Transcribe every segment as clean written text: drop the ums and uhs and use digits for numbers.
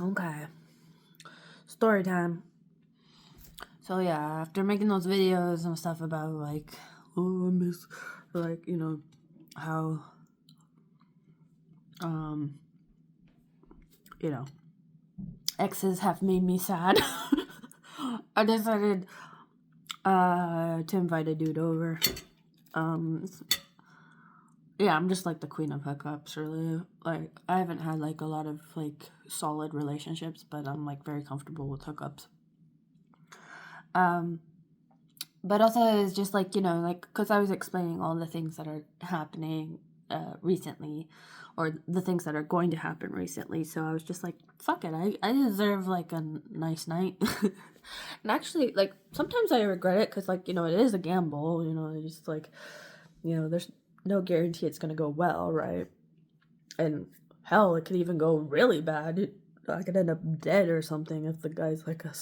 Okay. Story time. So yeah, after making those videos and stuff about like, oh, I miss, like, how, um, you know, exes have made me sad. I decided, to invite a dude over. Um, yeah, I'm just like the queen of hookups, really. Like, I haven't had like a lot of like solid relationships, but I'm like very comfortable with hookups. Um, but also it's just like like because I was explaining all the things that are happening recently, or the things that are going to happen recently. So I was just like, fuck it, I deserve like a nice night. And actually, like, sometimes I regret it because like it is a gamble. It's just like there's no guarantee it's gonna go well, right? And hell, it could even go really bad. I could end up dead or something if the guy's like a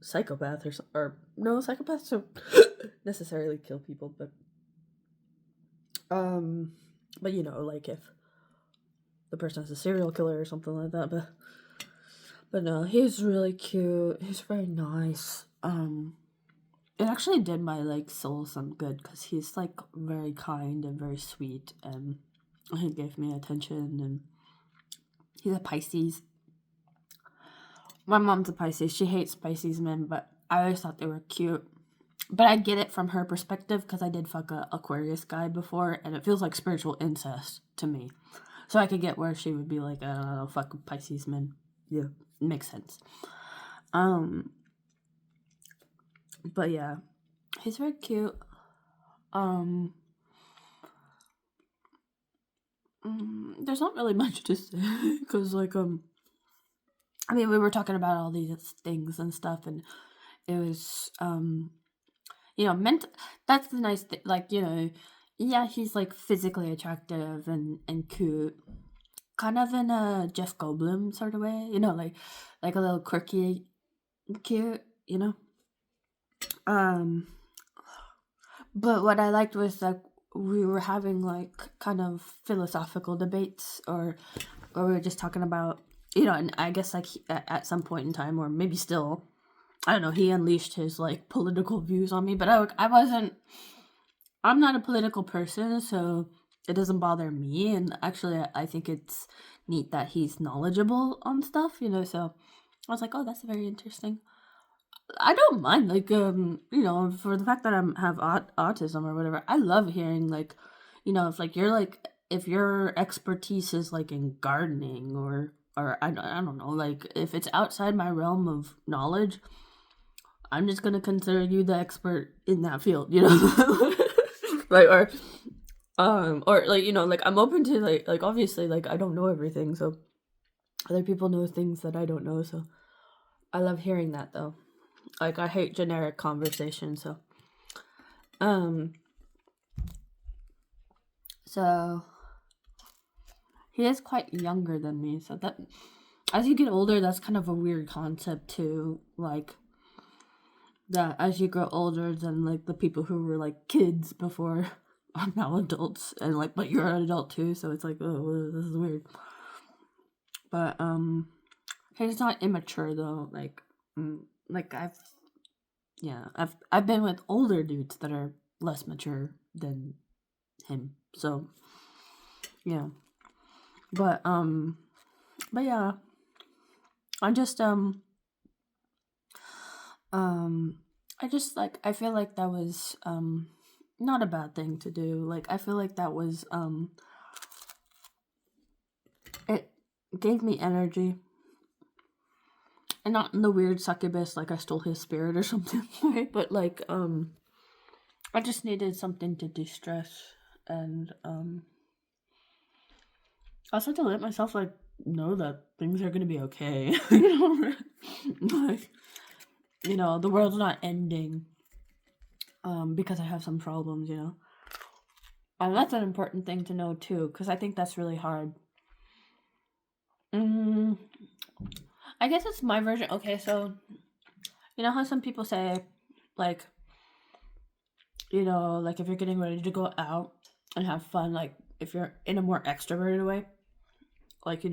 psychopath, or no, psychopaths don't necessarily kill people, um, but like if the person is a serial killer or something like that. But no, he's really cute. He's very nice. It actually did my like soul some good because he's like very kind and very sweet, and he gave me attention. And he's a Pisces. My mom's a Pisces. She hates Pisces men, but I always thought they were cute. But I get it from her perspective because I did fuck a Aquarius guy before, and it feels like spiritual incest to me. So I could get where she would be like, I don't know, fuck Pisces men. Yeah, it makes sense. Um, but yeah, he's very cute. Um, there's not really much to say because I mean, we were talking about all these things and stuff, and it was meant. That's the nice thing. Like yeah, he's like physically attractive and cute, kind of in a Jeff Goldblum sort of way. Like a little quirky, cute. Um, but what I liked was like we were having like kind of philosophical debates, or we were just talking about and I guess like at some point in time, or maybe still, I don't know, he unleashed his like political views on me, but I wasn't. I'm not a political person, so it doesn't bother me. And actually, I think it's neat that he's knowledgeable on stuff. So I was like, oh, that's very interesting. I don't mind, like, for the fact that have autism or whatever. I love hearing like, if your expertise is like in gardening, or I don't know, like if it's outside my realm of knowledge, I'm just gonna consider you the expert in that field, like, or like like I'm open to like obviously like I don't know everything, so other people know things that I don't know, so I love hearing that though. Like I hate generic conversation, um so he is quite younger than me, so that as you get older, that's kind of a weird concept too. Like that as you grow older, then like the people who were like kids before are now adults, and like but you're an adult too, so it's like, oh, this is weird. But he's not immature though. Like I've been with older dudes that are less mature than him. So yeah, but but yeah, I just um I just like I feel like that was not a bad thing to do. Like I feel like that was it gave me energy, and not in the weird succubus like I stole his spirit or something, right? But like I just needed something to de-stress, and also to let myself like know that things are gonna be okay. Like the world's not ending because I have some problems. And that's an important thing to know too, because I think that's really hard. mm, I guess it's my version. Okay, so you know how some people say, like, like if you're getting ready to go out and have fun, like if you're in a more extroverted way, like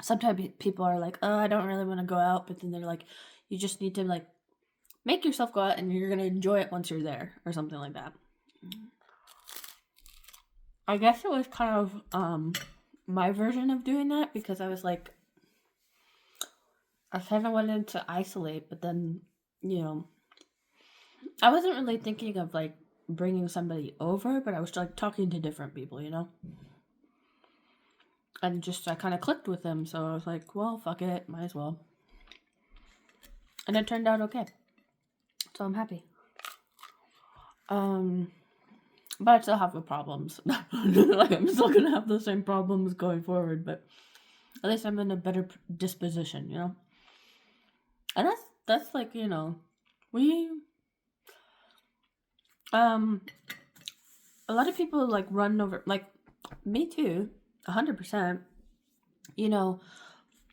sometimes people are like, oh, I don't really want to go out, but then they're like, you just need to like make yourself go out and you're gonna enjoy it once you're there, or something like that. I guess it was kind of my version of doing that, because I was like, I kind of wanted to isolate, but then, you know, I wasn't really thinking of like bringing somebody over, but I was like talking to different people, you know? And just I kind of clicked with them, so I was like, well, fuck it, might as well. And it turned out okay. So I'm happy. But I still have the problems. Like, I'm still gonna have the same problems going forward, but at least I'm in a better disposition, you know? And that's like, you know, we a lot of people like run over, like me too, 100%. You know,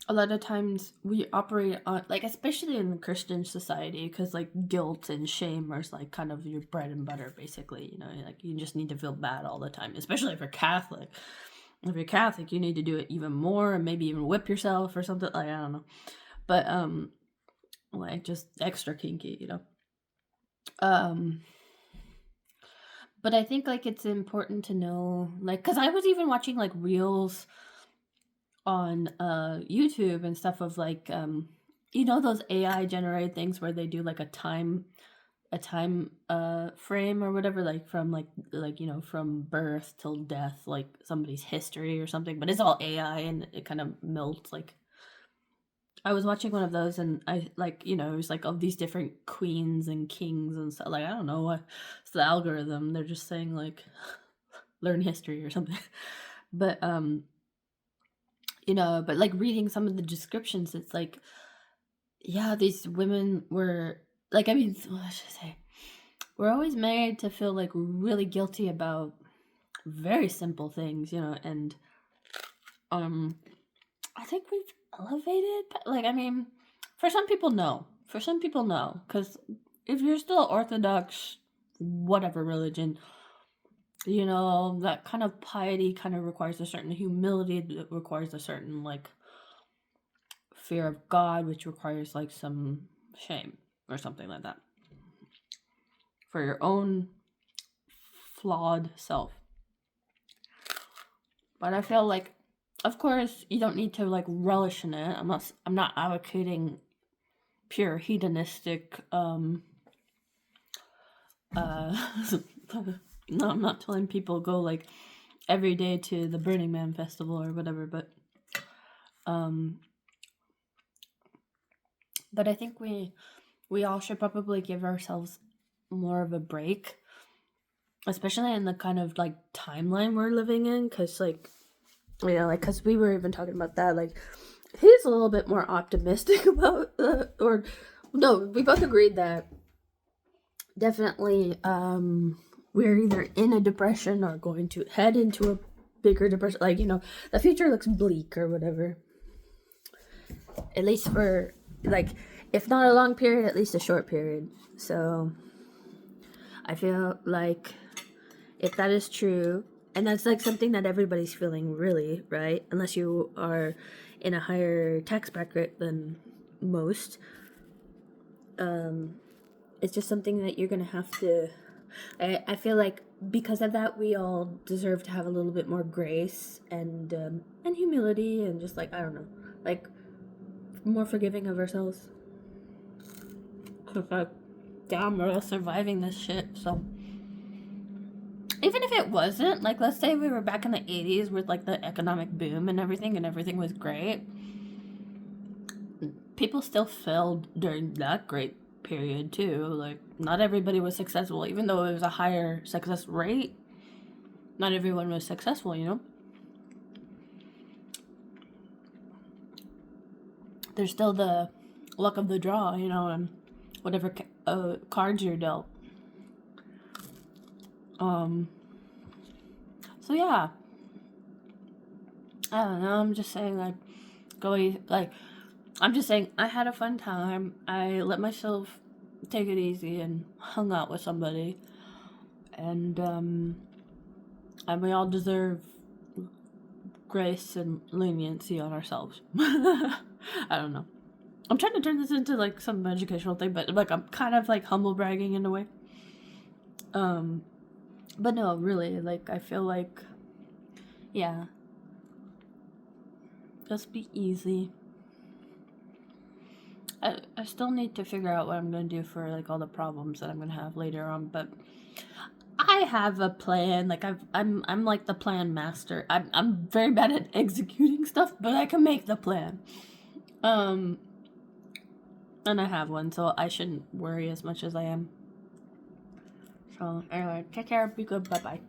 a lot of times we operate on, like, especially in Christian society, because like guilt and shame are like kind of your bread and butter, basically. You know, like you just need to feel bad all the time, especially if you're Catholic. If you're Catholic, you need to do it even more, and maybe even whip yourself or something. Like, I don't know, but like just extra kinky, you know. But I think like it's important to know, like, because I was even watching like reels on YouTube and stuff of like you know, those AI generated things where they do like a time frame or whatever, like from like you know, from birth till death, like somebody's history or something, but it's all AI and it kind of melts. Like, I was watching one of those, and I, like, you know, it was like all these different queens and kings and stuff. Like, I don't know what it's the algorithm. They're just saying like learn history or something. But you know, but like reading some of the descriptions, it's like, yeah, these women were like, I mean, what should I say? We're always made to feel like really guilty about very simple things, you know, and I think we've elevated, like, I mean, for some people, no. For some people, no. Because if you're still Orthodox, whatever religion, you know, that kind of piety kind of requires a certain humility. It requires a certain, like, fear of God, which requires, like, some shame or something like that. For your own flawed self. But I feel like, of course, you don't need to, like, relish in it. I'm not advocating pure hedonistic no, I'm not telling people go like every day to the Burning Man festival or whatever, but I think we all should probably give ourselves more of a break, especially in the kind of like timeline we're living in, because like, you know, like, because we were even talking about that, like, he's a little bit more optimistic about or no, we both agreed that definitely we're either in a depression or going to head into a bigger depression. Like, you know, the future looks bleak or whatever, at least for like, if not a long period, at least a short period. So I feel like if that is true, and that's like something that everybody's feeling, really, right? Unless you are in a higher tax bracket than most, it's just something that you're gonna have to. I feel like because of that, we all deserve to have a little bit more grace and humility, and just like, I don't know, like, more forgiving of ourselves. Cause like, damn, we're all surviving this shit. So even if it wasn't, like, let's say we were back in the 80s with like the economic boom and everything was great, people still failed during that great period too. Like, not everybody was successful, even though it was a higher success rate. Not everyone was successful, you know. There's still the luck of the draw, you know, and whatever cards you're dealt. So yeah, I don't know. I'm just saying, like, I'm just saying, I had a fun time. I let myself take it easy and hung out with somebody, and we all deserve grace and leniency on ourselves. I don't know. I'm trying to turn this into like some educational thing, but like I'm kind of like humble bragging in a way. But no, really, like I feel like, yeah, just be easy. I still need to figure out what I'm gonna do for like all the problems that I'm gonna have later on, but I have a plan. Like I'm like the plan master. I'm very bad at executing stuff, but I can make the plan. And I have one, so I shouldn't worry as much as I am. So anyway, take care, be good, bye bye.